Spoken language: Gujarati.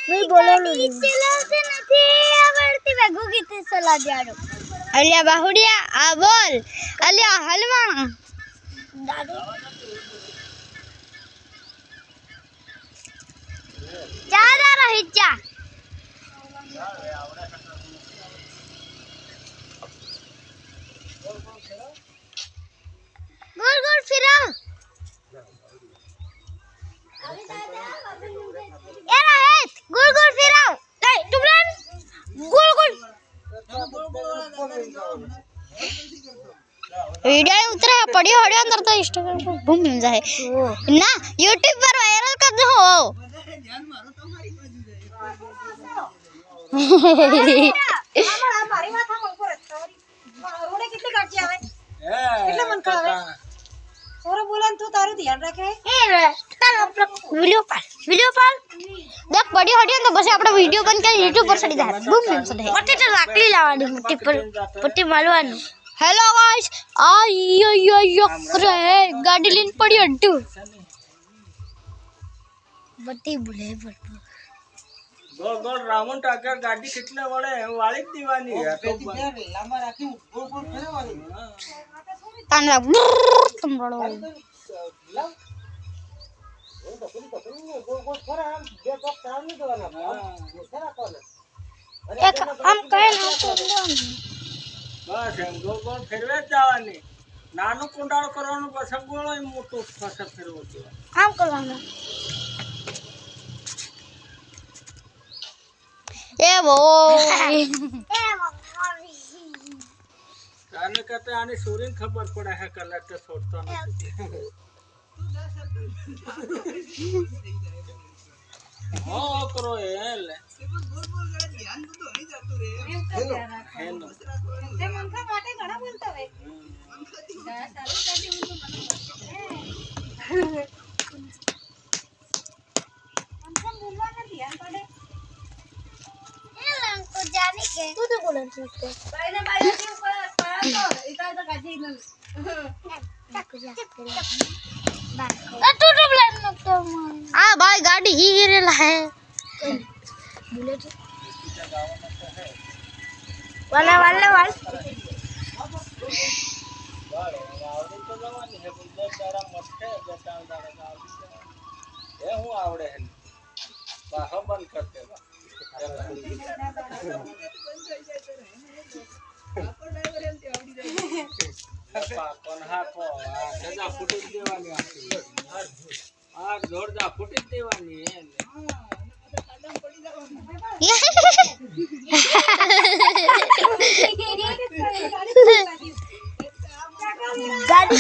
मैं बोललो चलाते નથી આવડતી મે ગુગીતે ચલા જાડો અલ્યા બાહુડિયા આ બોલ અલ્યા હલવાણા દાદુ ચાલા રહી જા गोल गोल फिराओ ये रहे गोल गोल फिराओ नहीं टुमरन गोल गोल वीडियो उतरे पड़ी हड़ियो अंदर तो इंस्टाग्राम पर बूम मिल जाए ना यूट्यूब पर वायरल कर दो ध्यान मारो तुम्हारी बाजू हमारी माथा ऊपर रोडे कितनी काटी आवे कितना मन खावे और बोलन तू तारू ध्यान रखे ए तारो वीडियो पर देख बड़ी हडियो तो बस આપણે વિડિયો બન કે YouTube પર ચડી જાય બૂમ બૂમ ચડે પટ્ટી તો લાકડી લાવવાની પટ્ટી પર પટ્ટી મારવાનું હેલો ગાઈસ આયો કરે ગાડી લઈને પડી અડ્ડુ બટ્ટી ભૂલે પડતો गोल गोल रावण टाकर गाड़ी कितने वाले वाली दीवानी है तो लंबा राखी गोल गोल फेरवानी तांडा तुम बड़ो एक हम कहे ना बस हम गोल गोल फेरवे जावानी नानो कुंडाळ करવાનો बस गोळो मोटो फसा फेरવો છે આમ કરવાનું એ બોય આને કતે આની સોરીન ખબર પડે હે કલેક્ટર છોડતો નથી હો કરો એલે गोल गोल करे ध्यान तो नहीं जातो रे હેલો તે મંખા માટે ઘણા બોલતા હોય મંખા બોલવાના ધ્યાન પડે એ લંકો જાની કે તું તો બોલન છે બાઈને બાઈને કે પડા તો ઇતા તો કાજી ન ચાકુ જા તું તો બ્લેન નતો આ ભાઈ ગાડી હીરેલા હે बुलेट वाला वाला वाल આવડે તો જવાની હે પણ દાડા મસ્તે બેટા દાડા એ હું આવડે હે બાહો બંધ કર દેવા કોણ હા કો સજા ફૂટી દેવાની આ જોરદાર ફૂટી દેવાની હે गाड़ी